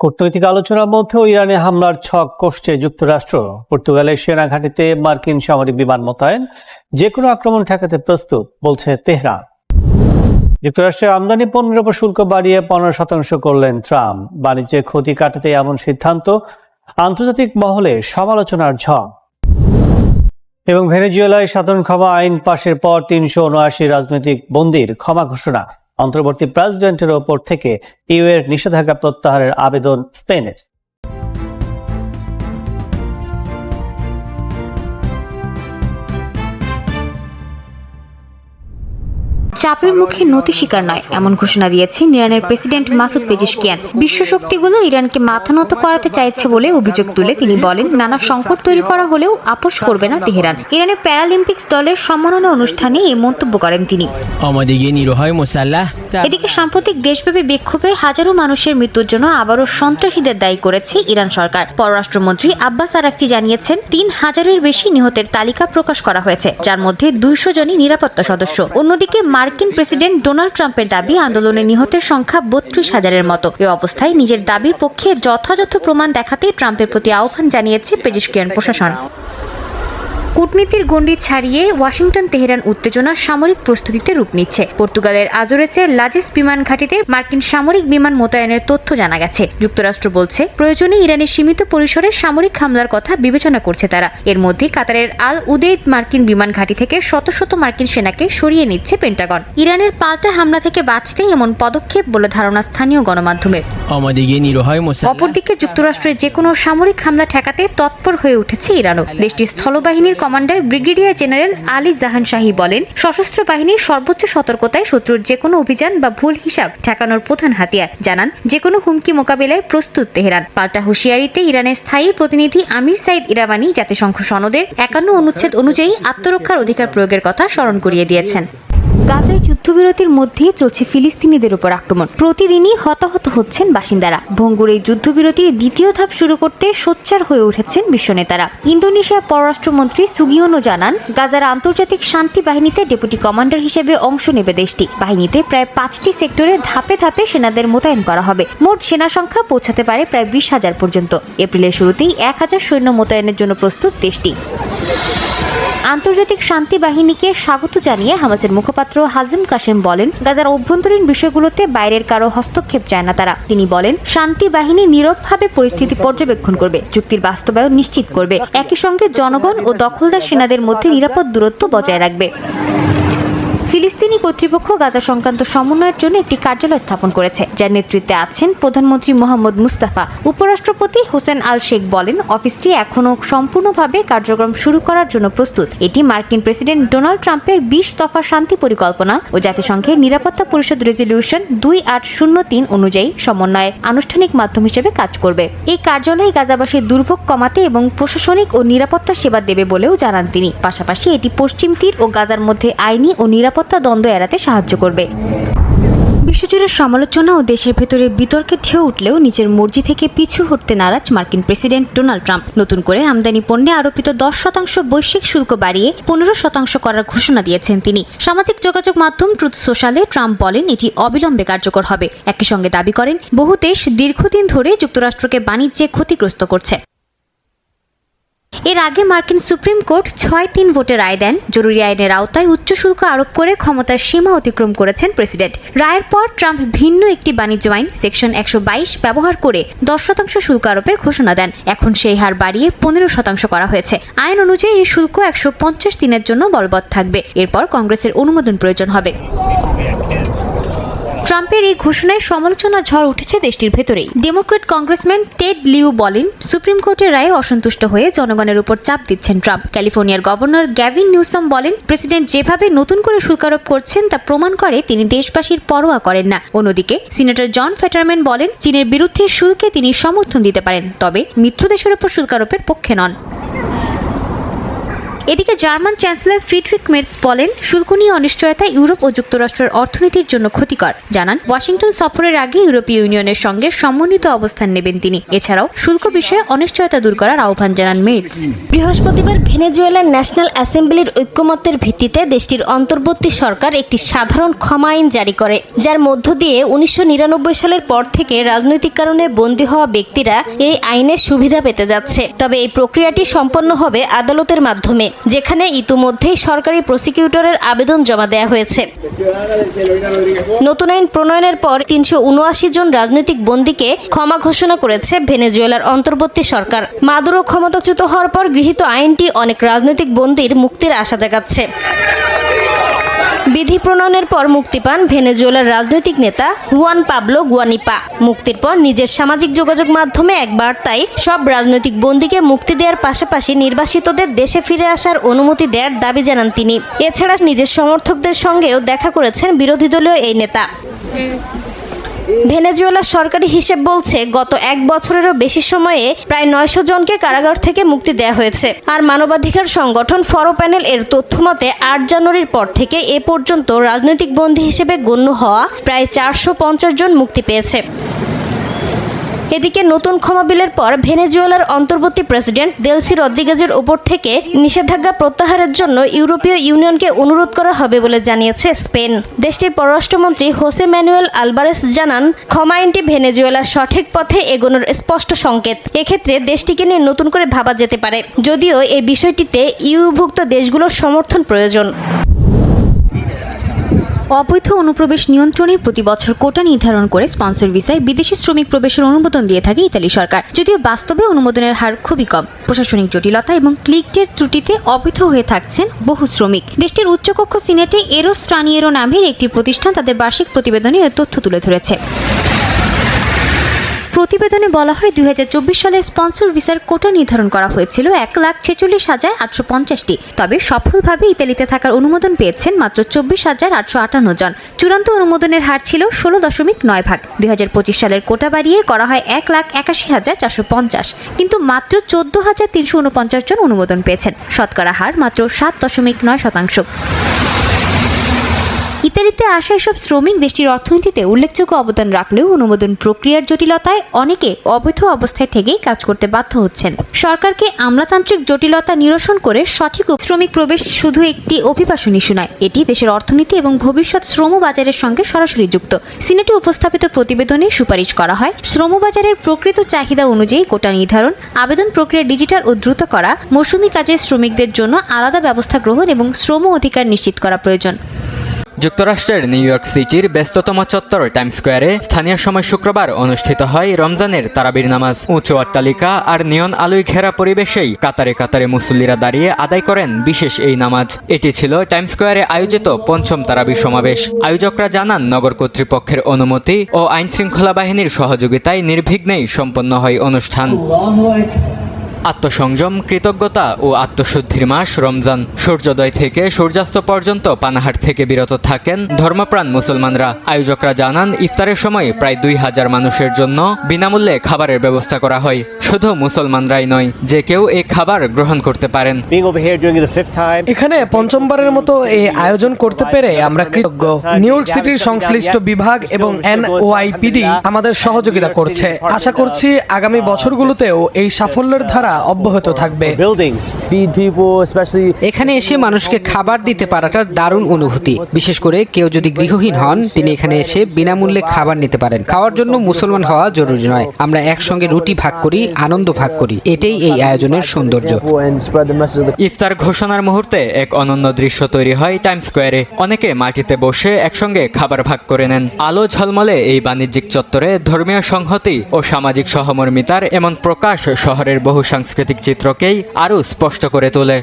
কূটনৈতিক আলোচনার মধ্যেও ইরানে হামলার ছক কষছে যুক্তরাষ্ট্র। পর্তুগালের সেনা ঘাঁটিতে মার্কিন সামরিক বিমান মোতায়েন, যে কোনো আক্রমণ ঠেকাতে প্রস্তুত বলছে তেহরান। যুক্তরাষ্ট্রের আমদানি পণ্যের উপর শুল্ক বাড়িয়ে 15% করলেন ট্রাম্প। বাণিজ্যের ক্ষতি কাটাতে এমন সিদ্ধান্ত আন্তর্জাতিক মহলে সমালোচনার ঝড়। এবং ভেনেজুয়েলায় সাধারণ ক্ষমা আইন পাশের পর 379 রাজনৈতিক বন্দীর ক্ষমা ঘোষণা। অন্তর্বর্তী প্রেসিডেন্টের ওপর থেকে ইউ এর নিষেধাজ্ঞা প্রত্যাহারের আবেদন স্পেনের। চাপের মুখে নতি স্বীকার নয়, এমন ঘোষণা দিয়েছেন ইরানের প্রেসিডেন্ট মাসুদ পেজিশকিয়ান। বিশ্ব শক্তিগুলো ইরানকে মাথা নত করাতে চাইছে বলে অভিযোগ তুলে তিনি বলেন, নানা সংকট তৈরি করা হলেও আপোষ করবে না তেহরান। ইরানের প্যারালিম্পিক্স দলের সম্মাননা অনুষ্ঠানে এই মন্তব্য করেন তিনি। এদিকে সাম্প্রতিক দেশব্যাপী বিক্ষোভে হাজারো মানুষের মৃত্যুর জন্য আবারও সন্ত্রাসীদের দায়ী করেছে ইরান সরকার। পররাষ্ট্রমন্ত্রী আব্বাস আরাকচি জানিয়েছেন, 3000-এর বেশি নিহতের তালিকা প্রকাশ করা হয়েছে, যার মধ্যে 200 জনই নিরাপত্তা সদস্য। অন্যদিকে মার্কিন প্রেসিডেন্ট ডোনাল্ড ট্রাম্পের দাবি, আন্দোলনে নিহতের সংখ্যা 32,000-এর মতো। এ অবস্থায় নিজের দাবির পক্ষে যথাযথ প্রমাণ দেখাতে ট্রাম্পের প্রতি আহ্বান জানিয়েছে পেজিশকিয়ান প্রশাসন। কূটনীতির গণ্ডি ছাড়িয়ে ওয়াশিংটন তেহরান উত্তেজনা সামরিক প্রস্তুতিতে রূপ নিচ্ছে। পর্তুগালের আজোরেসের লাজেস বিমান ঘাঁটিতে মার্কিন সামরিক বিমান মোতায়েনের তথ্য জানা গেছে। যুক্তরাষ্ট্র বলছে, প্রয়োজনে ইরানের সীমিত পরিসরে সামরিক হামলার কথা বিবেচনা করছে তারা। এর মধ্যে কাতারের আল উদেইদ মার্কিন বিমান ঘাঁটি থেকে শত শত মার্কিন সেনাকে সরিয়ে নিচ্ছে পেন্টাগন। ইরানের পাল্টা হামলা থেকে বাঁচতে এমন পদক্ষেপ বলে ধারণা স্থানীয় গণমাধ্যমের। অপরদিকে যুক্তরাষ্ট্রের যে কোনো সামরিক হামলা ঠেকাতে তৎপর হয়ে উঠেছে ইরানও। দেশটির স্থলবাহিনীর কমান্ডার ব্রিগেডিয়ার জেনারেল আলী জাহান শাহী বলেন, সশস্ত্র বাহিনীর সর্বোচ্চ সতর্কতায় শত্রুর যে কোনো অভিযান বা ভুল হিসাব ঠেকানোর প্রধান হাতিয়ার। জানান, যে কোনো হুমকি মোকাবিলায় প্রস্তুত তেহরান। পাল্টা হুঁশিয়ারিতে ইরানের স্থায়ী প্রতিনিধি আমির সাইদ ইরাবানি জাতিসংঘ সনদের 51 অনুচ্ছেদ অনুযায়ী আত্মরক্ষার অধিকার প্রয়োগের কথা স্মরণ করিয়ে দিয়েছেন। গাজায় যুদ্ধবিরতির মধ্যে চলছে ফিলিস্তিনিদের উপর আক্রমণ। প্রতিদিনই হতাহত হচ্ছেন বাসিন্দারা। ভঙ্গুর এই যুদ্ধবিরতির দ্বিতীয় ধাপ শুরু করতে সোচ্চার হয়ে উঠেছেন বিশ্বনেতারা। ইন্দোনেশিয়ার পররাষ্ট্রমন্ত্রী সুগিওনো জানান, গাজার আন্তর্জাতিক শান্তি বাহিনীতে ডেপুটি কমান্ডার হিসেবে অংশ নেবে দেশটি। বাহিনীতে প্রায় 5টি সেক্টরে ধাপে ধাপে সেনাদের মোতায়েন করা হবে। মোট সেনা সংখ্যা পৌঁছাতে পারে প্রায় 20,000 পর্যন্ত। এপ্রিলের শুরুতেই 1000 সৈন্য মোতায়েনের জন্য প্রস্তুত দেশটি। আন্তর্জাতিক শান্তি বাহিনীকে স্বাগত জানিয়ে হামাসের মুখপাত্র হাজিম কাসেম বলেন, গাজার অভ্যন্তরীণ বিষয়গুলোতে বাইরের কারো হস্তক্ষেপ চায় না তারা। তিনি বলেন, শান্তি বাহিনী নীরবভাবে পরিস্থিতি পর্যবেক্ষণ করবে, চুক্তির বাস্তবায়ন নিশ্চিত করবে, একই সঙ্গে জনগণ ও দখলদার সেনাদের মধ্যে নিরাপদ দূরত্ব বজায় রাখবে। ফিলিস্তিনি কর্তৃপক্ষ গাজা সংক্রান্ত সমন্বয়ের জন্য একটি কার্যালয় স্থাপন করেছে, যার নেতৃত্বে আছেন প্রধানমন্ত্রী মোহাম্মদ মুস্তাফা। উপরাষ্ট্রপতি হোসেন আল শেখ বলেন, অফিসটি এখনও সম্পূর্ণভাবে কার্যক্রম শুরু করার জন্য প্রস্তুত। এটি মার্কিন প্রেসিডেন্ট ডোনাল্ড ট্রাম্পের 20 দফা শান্তি পরিকল্পনা ও জাতিসংঘের নিরাপত্তা পরিষদ রেজলিউশন 2803 অনুযায়ী সমন্বয়ের আনুষ্ঠানিক মাধ্যম হিসেবে কাজ করবে। এই কার্যালয়ে গাজাবাসীর দুর্ভোগ কমাতে এবং প্রশাসনিক ও নিরাপত্তা সেবা দেবে বলেও জানান তিনি। পাশাপাশি এটি পশ্চিম তীর ও গাজার মধ্যে আইনি ও নিরাপত্তা দ্বন্দ্ব এড়াতে সাহায্য করবে। বিশ্বজুড়ে সমালোচনা ও দেশের ভেতরে বিতর্কে ঢেউ উঠলেও নিজের মর্জি থেকে পিছু হটতে নারাজ মার্কিন প্রেসিডেন্ট ডোনাল্ড ট্রাম্প। নতুন করে আমদানি পণ্যে আরোপিত 10% বৈশ্বিক শুল্ক বাড়িয়ে 15% করার ঘোষণা দিয়েছেন তিনি। সামাজিক যোগাযোগ মাধ্যম ট্রুথ সোশ্যালে ট্রাম্প বলেন, এটি অবিলম্বে কার্যকর হবে। একই সঙ্গে দাবি করেন, বহু দেশ দীর্ঘদিন ধরে যুক্তরাষ্ট্রকে বাণিজ্যে ক্ষতিগ্রস্ত করছে। এর আগে মার্কিন সুপ্রিম কোর্ট 6-3 ভোটে রায় দেন, জরুরি আইনের আওতায় উচ্চ শুল্ক আরোপ করে ক্ষমতার সীমা অতিক্রম করেছেন প্রেসিডেন্ট। রায়ের পর ট্রাম্প ভিন্ন একটি বাণিজ্য আইন সেকশন 122 ব্যবহার করে 10% শুল্ক আরোপের ঘোষণা দেন। এখন সেই হার বাড়িয়ে 15% করা হয়েছে। আইন অনুযায়ী এই শুল্ক 150 দিনের জন্য বলবৎ থাকবে। এরপর কংগ্রেসের অনুমোদন প্রয়োজন হবে। ট্রাম্পের এই ঘোষণায় সমালোচনা ঝড় উঠেছে দেশটির ভেতরেই। ডেমোক্রেট কংগ্রেসম্যান টেড লিউ বলেন, সুপ্রিম কোর্টের রায়ে অসন্তুষ্ট হয়ে জনগণের উপর চাপ দিচ্ছেন ট্রাম্প। ক্যালিফোর্নিয়ার গভর্নর গ্যাভিন নিউসম বলেন, প্রেসিডেন্ট যেভাবে নতুন করে শুল্ক আরোপ করছেন তা প্রমাণ করে তিনি দেশবাসীর পরোয়া করেন না। অন্যদিকে সিনেটর জন ফেটারম্যান বলেন, চীনের বিরুদ্ধে শুল্কে তিনি সমর্থন দিতে পারেন, তবে মিত্র দেশের উপর শুল্ক আরোপের পক্ষে নন। এদিকে জার্মান চ্যান্সেলর ফ্রিডরিখ মের্জ বলেন, শুল্ক নিয়ে অনিশ্চয়তা ইউরোপ ও যুক্তরাষ্ট্রের অর্থনীতির জন্য ক্ষতিকর। জানান, ওয়াশিংটন সফরের আগে ইউরোপীয় ইউনিয়নের সঙ্গে সমন্বিত অবস্থান নেবেন তিনি। এছাড়াও শুল্ক বিষয়ে অনিশ্চয়তা দূর করার আহ্বান জানান মের্জ। বৃহস্পতিবার ভেনেজুয়েলার ন্যাশনাল অ্যাসেম্বলির ঐক্যমত্যের ভিত্তিতে দেশটির অন্তর্বর্তী সরকার একটি সাধারণ ক্ষমা আইন জারি করে, যার মধ্য দিয়ে 1999 সালের পর থেকে রাজনৈতিক কারণে বন্দী হওয়া ব্যক্তিরা এই আইনের সুবিধা পেতে যাচ্ছে। তবে এই প্রক্রিয়াটি সম্পন্ন হবে আদালতের মাধ্যমে, যেখানে ইতিমধ্যেই সরকারি প্রসিকিউটরের আবেদন জমা দেওয়া হয়েছে। নতুন আইন প্রণয়নের পর 379 জন রাজনৈতিক বন্দীকে ক্ষমা ঘোষণা করেছে ভেনেজুয়েলার অন্তর্বর্তী সরকার। মাদুরো ক্ষমতাচ্যুত হওয়ার পর গৃহীত আইনটি অনেক রাজনৈতিক বন্দীর মুক্তির আশা জাগাচ্ছে। বিধি প্রণয়নের পর মুক্তি পান ভেনেজুয়েলার রাজনৈতিক নেতা হুয়ান পাবলো গুয়ানিপা। মুক্তির পর নিজের সামাজিক যোগাযোগ মাধ্যমে এক বার্তায় সব রাজনৈতিক বন্দীকে মুক্তি দেওয়ার পাশাপাশি নির্বাসিতদের দেশে ফিরে আসার অনুমতি দেওয়ার দাবি জানান তিনি। এছাড়া নিজের সমর্থকদের সঙ্গেও দেখা করেছেন বিরোধী দলীয় এই নেতা। ভেনেজুয়েলার সরকারি হিসেব বলছে, গত এক বছরেরও বেশি সময়ে প্রায় 900 জনকে কারাগার থেকে মুক্তি দেওয়া হয়েছে। আর মানবাধিকার সংগঠন ফরো প্যানেল এর তথ্য মতে 8 জানুয়ারির পর থেকে এ পর্যন্ত রাজনৈতিক বন্দী হিসেবে গণ্য হওয়া প্রায় 450 জন মুক্তি পেয়েছে। এদিকে নতুন ক্ষমা বিলের পর ভেনেজুয়েলার অন্তর্বর্তী প্রেসিডেন্ট দেলসি রদ্রিগেজের ওপর থেকে নিষেধাজ্ঞা প্রত্যাহারের জন্য ইউরোপীয় ইউনিয়নকে অনুরোধ করা হবে বলে জানিয়েছে স্পেন। দেশটির পররাষ্ট্রমন্ত্রী হোসে ম্যানুয়েল আলবারেস জানান, ক্ষমা আইনটি ভেনেজুয়েলার সঠিক পথে এগোনোর স্পষ্ট সংকেত। এক্ষেত্রে দেশটিকে নিয়ে নতুন করে ভাবা যেতে পারে, যদিও এই বিষয়টিতে ইউভুক্ত দেশগুলোর সমর্থন প্রয়োজন। অবৈধ অনুপ্রবেশ নিয়ন্ত্রণে প্রতি বছর কোটা নির্ধারণ করে স্পন্সর ভিসায় বিদেশি শ্রমিক প্রবেশের অনুমোদন দিয়ে থাকে ইতালি সরকার। যদিও বাস্তবে অনুমোদনের হার খুবই কম। প্রশাসনিক জটিলতা এবং ক্লিকটের ত্রুটিতে অবৈধ হয়ে থাকছেন বহু শ্রমিক। দেশটির উচ্চকক্ষ সিনেটে এরো স্ট্রানিয়েরো নামের একটি প্রতিষ্ঠান তাদের বার্ষিক প্রতিবেদনে এ তথ্য তুলে ধরেছে। প্রতিবেদনে বলা হয়, 2024 সালে স্পন্সর ভিসার কোটা নির্ধারণ করা হয়েছিল 1,46,850টি। তবে সফলভাবে ইতালিতে থাকার অনুমোদন পেয়েছেন মাত্র 24,858 জন। চূড়ান্ত অনুমোদনের হার ছিল 16.9%। 2025 সালের কোটা বাড়িয়ে করা হয় 1,81,450, কিন্তু মাত্র 14,349 জন অনুমোদন পেয়েছেন। শতকরা হার মাত্র 7.9%। ইতালিতে আসা এসব শ্রমিক দেশটির অর্থনীতিতে উল্লেখযোগ্য অবদান রাখলেও অনুমোদন প্রক্রিয়ার জটিলতায় অনেকে অবৈধ অবস্থায় থেকেই কাজ করতে বাধ্য হচ্ছেন। সরকারকে আমলাতান্ত্রিক জটিলতা নিরসন করে সঠিক শ্রমিক প্রবেশ শুধু একটি অভিবাসন ইস্যু নয়, এটি দেশের অর্থনীতি এবং ভবিষ্যৎ শ্রমবাজারের সঙ্গে সরাসরি যুক্ত। সিনেটে উপস্থাপিত প্রতিবেদনে সুপারিশ করা হয়, শ্রমবাজারের প্রকৃত চাহিদা অনুযায়ী কোটা নির্ধারণ, আবেদন প্রক্রিয়া ডিজিটাল ও দ্রুত করা, মৌসুমী কাজের শ্রমিকদের জন্য আলাদা ব্যবস্থা গ্রহণ এবং শ্রম অধিকার নিশ্চিত করা প্রয়োজন। যুক্তরাষ্ট্রের নিউ ইয়র্ক সিটির ব্যস্ততম চত্বর টাইমস স্কোয়ারে স্থানীয় সময় শুক্রবার অনুষ্ঠিত হয় রমজানের তারাবির নামাজ। উঁচু অট্টালিকা আর নিয়ন আলোয় ঘেরা পরিবেশেই কাতারে কাতারে মুসল্লিরা দাঁড়িয়ে আদায় করেন বিশেষ এই নামাজ। এটি ছিল টাইমস স্কোয়ারে আয়োজিত ৫ম তারাবির সমাবেশ। আয়োজকরা জানান, নগর কর্তৃপক্ষের অনুমতি ও আইন শৃঙ্খলা বাহিনীর সহযোগিতায় নির্বিঘ্নেই সম্পন্ন হয় অনুষ্ঠান। আত্মসংযম, কৃতজ্ঞতা ও আত্মশুদ্ধির মাস রমজান। সূর্যোদয় থেকে সূর্যাস্ত পর্যন্ত পানাহার থেকে বিরত থাকেন ধর্মপ্রাণ মুসলমানরা। আয়োজকরা জানান, ইফতারের সময় প্রায় 2000 মানুষের জন্য বিনামূল্যে খাবারের ব্যবস্থা করা হয়। শুধু মুসলমানরাই নয়, যে কেউ এই খাবার গ্রহণ করতে পারেন। এখানে পঞ্চমবারের মতো এই আয়োজন করতে পেরে আমরা কৃতজ্ঞ। নিউ ইয়র্ক সিটির সংশ্লিষ্ট বিভাগ এবং NYPD আমাদের সহযোগিতা করছে। আশা করছি আগামী বছরগুলোতেও এই সাফল্যের ধারা অব্যাহত থাকবে। এখানে এসে মানুষকে খাবার দিতে পারাটা দারুণ অনুভূতি। বিশেষ করে কেউ যদি গৃহহীন হন, তিনি এখানে এসে বিনামূল্যে খাবার নিতে পারেন। খাওয়ার জন্য মুসলমান হওয়া জরুরি নয়, আমরা একসঙ্গে রুটি ভাগ করি, আনন্দ ভাগ করি। এটাই এই আয়োজনের সৌন্দর্য। ইফতার ঘোষণার মুহূর্তে এক অনন্য দৃশ্য তৈরি হয় টাইমস স্কোয়ারে। অনেকে মাটিতে বসে একসঙ্গে খাবার ভাগ করে নেন। আলো ঝলমলে এই বাণিজ্যিক চত্বরে ধর্মীয় সংহতি ও সামাজিক সহমর্মিতার এমন প্রকাশ শহরের বহু সাংস্কৃতিক চিত্রকেই আরও স্পষ্ট করে তোলে।